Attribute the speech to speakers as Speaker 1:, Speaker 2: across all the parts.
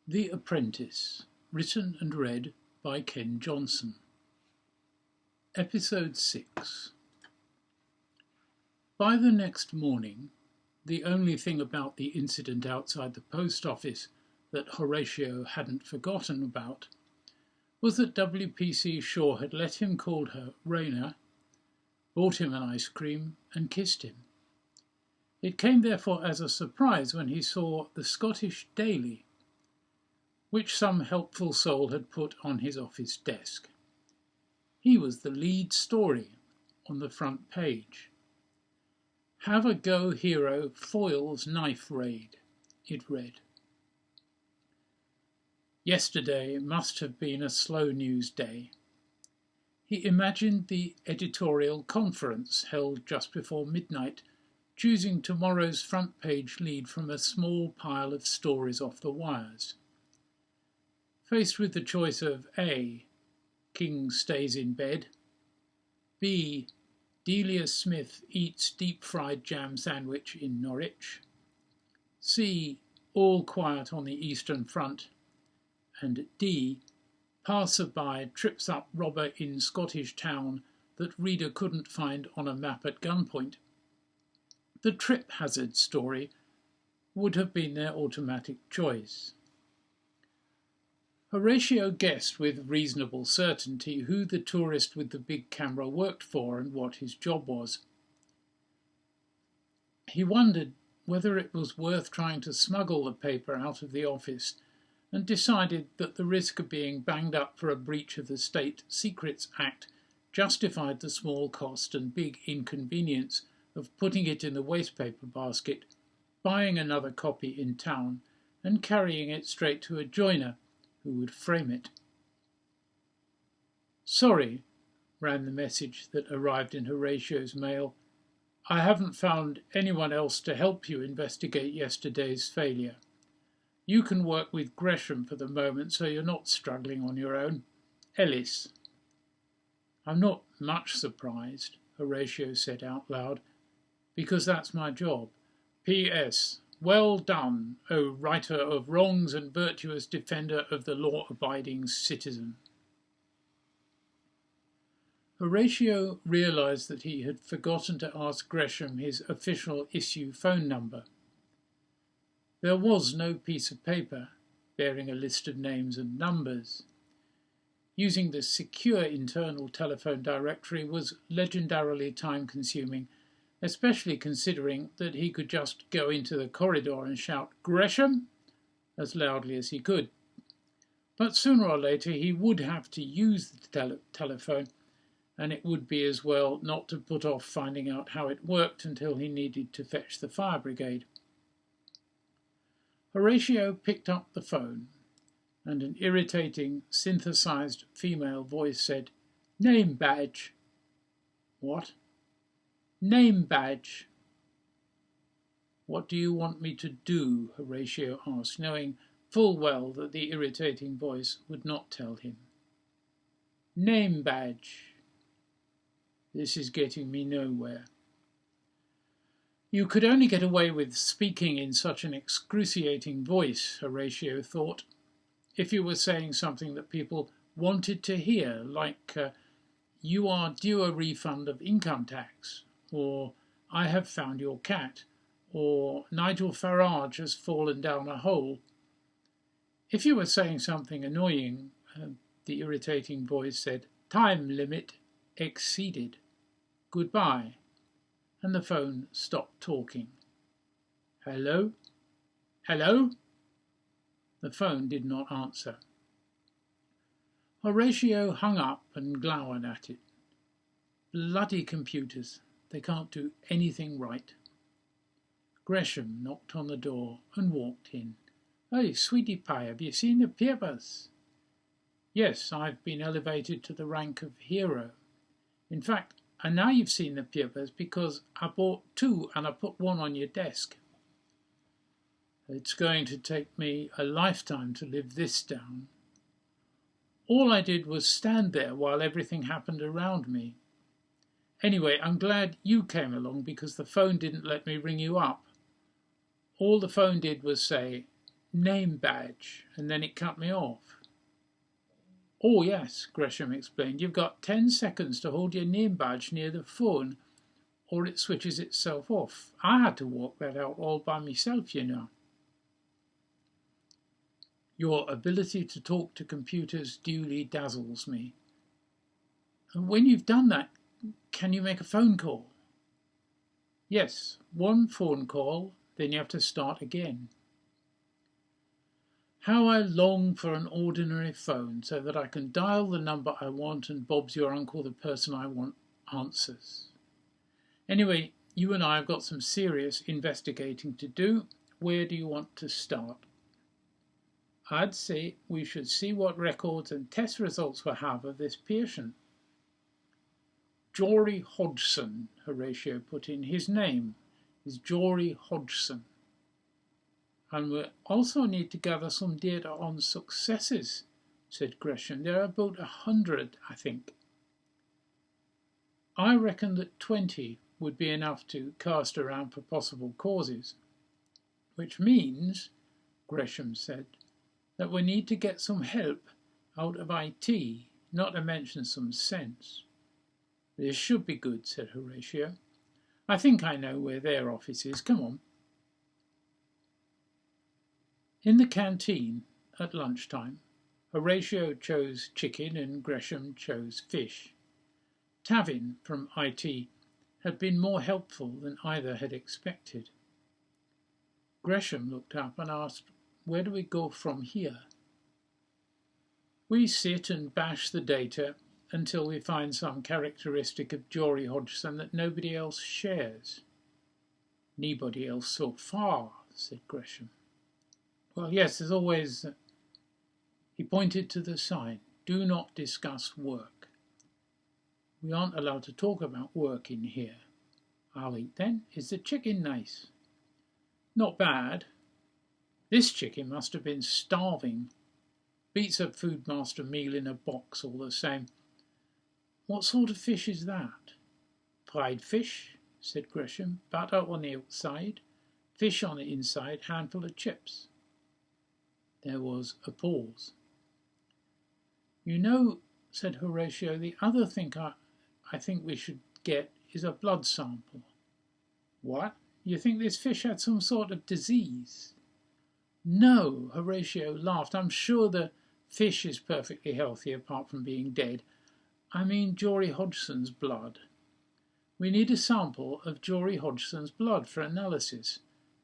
Speaker 1: The Apprentice, written and read by Ken Johnson. Episode 6. By the next morning, the only thing about the incident outside the post office that Horatio hadn't forgotten about was that WPC Shaw had let him call her Raina, bought him an ice cream, and kissed him. It came therefore as a surprise when he saw the Scottish Daily, which some helpful soul had put on his office desk. He was the lead story on the front page. "Have a go hero foils knife raid," it read. Yesterday must have been a slow news day. He imagined the editorial conference held just before midnight, choosing tomorrow's front page lead from a small pile of stories off the wires. Faced with the choice of A. King stays in bed, B. Delia Smith eats deep-fried jam sandwich in Norwich, C. All quiet on the Eastern Front, and D. Passer-by trips up robber in Scottish town that reader couldn't find on a map at gunpoint, the trip hazard story would have been their automatic choice. Horatio guessed with reasonable certainty who the tourist with the big camera worked for and what his job was. He wondered whether it was worth trying to smuggle the paper out of the office, and decided that the risk of being banged up for a breach of the State Secrets Act justified the small cost and big inconvenience of putting it in the wastepaper basket, buying another copy in town, and carrying it straight to a joiner who would frame it. "Sorry," ran the message that arrived in Horatio's mail. "I haven't found anyone else to help you investigate yesterday's failure. You can work with Gresham for the moment, so you're not struggling on your own. Ellis." "I'm not much surprised," Horatio said out loud, "because that's my job. P.S. Well done, O righter of wrongs and virtuous defender of the law-abiding citizen." Horatio realized that he had forgotten to ask Gresham his official issue phone number. There was no piece of paper bearing a list of names and numbers. Using the secure internal telephone directory was legendarily time-consuming, especially considering that he could just go into the corridor and shout "Gresham" as loudly as he could. But sooner or later he would have to use the telephone, and it would be as well not to put off finding out how it worked until he needed to fetch the fire brigade. Horatio picked up the phone, and an irritating, synthesized female voice said, "Name badge." "What?" "Name badge." "What do you want me to do?" Horatio asked, knowing full well that the irritating voice would not tell him. "Name badge." "This is getting me nowhere." You could only get away with speaking in such an excruciating voice, Horatio thought, if you were saying something that people wanted to hear, like, "You are due a refund of income tax," or "I have found your cat," or "Nigel Farage has fallen down a hole." If you were saying something annoying, the irritating voice said, "Time limit exceeded. Goodbye," and the phone stopped talking. "Hello? Hello?" The phone did not answer. Horatio hung up and glowered at it. Bloody computers. They can't do anything right. Gresham knocked on the door and walked in. "Hey, sweetie pie, have you seen the papers?" "Yes, I've been elevated to the rank of hero. In fact, I know you've seen the papers because I bought two and I put one on your desk." "It's going to take me a lifetime to live this down. All I did was stand there while everything happened around me. Anyway, I'm glad you came along because the phone didn't let me ring you up. All the phone did was say, name badge, and then it cut me off. Oh yes, Gresham explained, you've got 10 seconds to hold your name badge near the phone or it switches itself off. I had to work that out all by myself, you know. Your ability to talk to computers duly dazzles me. And when you've done that, can you make a phone call? Yes, one phone call, then you have to start again. How I long for an ordinary phone so that I can dial the number I want and Bob's your uncle, the person I want, answers. Anyway, you and I have got some serious investigating to do. Where do you want to start? I'd say we should see what records and test results we have of this patient. Jory Hodgson, Horatio put in. His name is Jory Hodgson. And we also need to gather some data on successes, said Gresham. There are about 100, I think. I reckon that 20 would be enough to cast around for possible causes, which means, Gresham said, that we need to get some help out of IT, not to mention some sense. This should be good, said Horatio. I think I know where their office is. Come on. In the canteen at lunchtime, Horatio chose chicken and Gresham chose fish. Tavin from IT had been more helpful than either had expected. Gresham looked up and asked, where do we go from here? We sit and bash the data until we find some characteristic of Jory Hodgson that nobody else shares. Nobody else so far, said Gresham. Well, yes, there's always... He pointed to the sign, do not discuss work. We aren't allowed to talk about work in here. I'll eat then. Is the chicken nice? Not bad. This chicken must have been starving. Beats a Foodmaster meal in a box all the same. What sort of fish is that? Fried fish, said Gresham. Butter on the outside, fish on the inside, handful of chips. There was a pause. You know, said Horatio, the other thing I think we should get is a blood sample. What? You think this fish had some sort of disease? No, Horatio laughed. I'm sure the fish is perfectly healthy apart from being dead. I mean Jory Hodgson's blood. We need a sample of Jory Hodgson's blood for analysis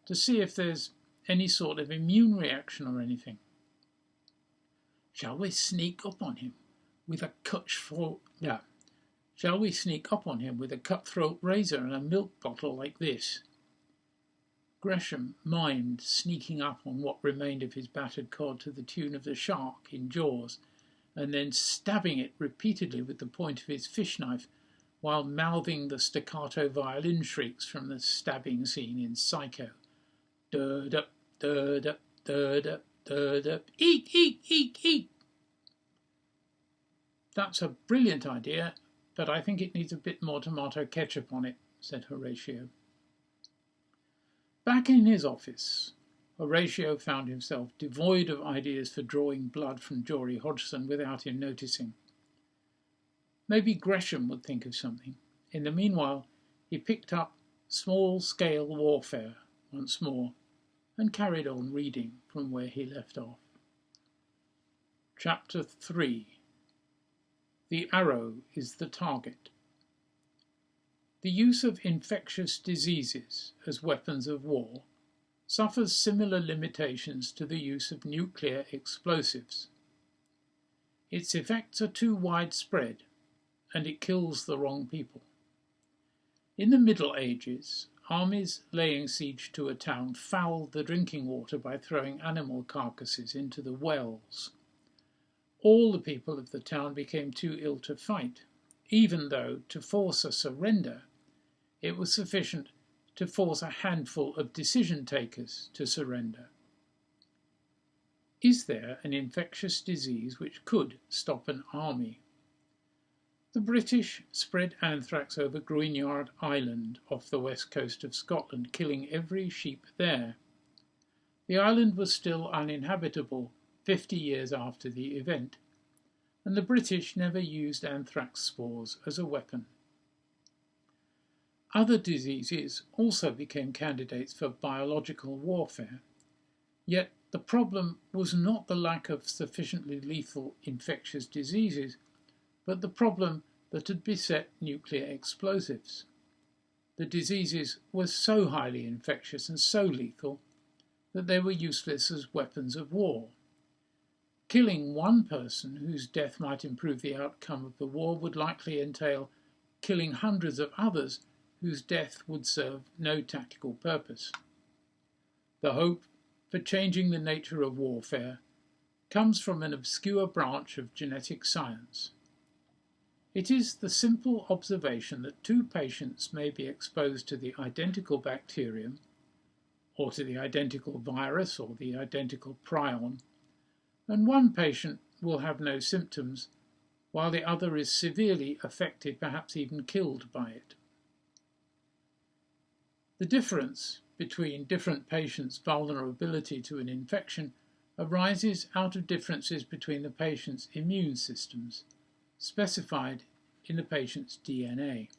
Speaker 1: to see if there's any sort of immune reaction or anything. Shall we sneak up on him with a cutthroat razor and a milk bottle like this? Gresham mimed sneaking up on what remained of his battered cod to the tune of the shark in Jaws, and then stabbing it repeatedly with the point of his fish knife while mouthing the staccato violin shrieks from the stabbing scene in Psycho. Durd-up, durd-up, durd-up, durd-up, eat, eat, eat, eat. That's a brilliant idea, but I think it needs a bit more tomato ketchup on it, said Horatio. Back in his office, Horatio found himself devoid of ideas for drawing blood from Jory Hodgson without him noticing. Maybe Gresham would think of something. In the meanwhile, he picked up Small-Scale Warfare once more and carried on reading from where he left off. Chapter 3. The arrow is the target. The use of infectious diseases as weapons of war suffers similar limitations to the use of nuclear explosives. Its effects are too widespread, and it kills the wrong people. In the Middle Ages, armies laying siege to a town fouled the drinking water by throwing animal carcasses into the wells. All the people of the town became too ill to fight, even though, to force a surrender, it was sufficient to force a handful of decision-takers to surrender. Is there an infectious disease which could stop an army? The British spread anthrax over Greenyard Island off the west coast of Scotland, killing every sheep there. The island was still uninhabitable 50 years after the event, and the British never used anthrax spores as a weapon. Other diseases also became candidates for biological warfare, yet the problem was not the lack of sufficiently lethal infectious diseases, but the problem that had beset nuclear explosives. The diseases were so highly infectious and so lethal that they were useless as weapons of war. Killing one person whose death might improve the outcome of the war would likely entail killing hundreds of others whose death would serve no tactical purpose. The hope for changing the nature of warfare comes from an obscure branch of genetic science. It is the simple observation that two patients may be exposed to the identical bacterium, or to the identical virus or the identical prion, and one patient will have no symptoms, while the other is severely affected, perhaps even killed by it. The difference between different patients' vulnerability to an infection arises out of differences between the patient's immune systems, specified in the patient's DNA.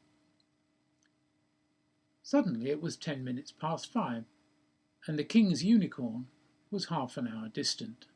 Speaker 1: Suddenly it was 10 minutes past 5, and the King's unicorn was half an hour distant.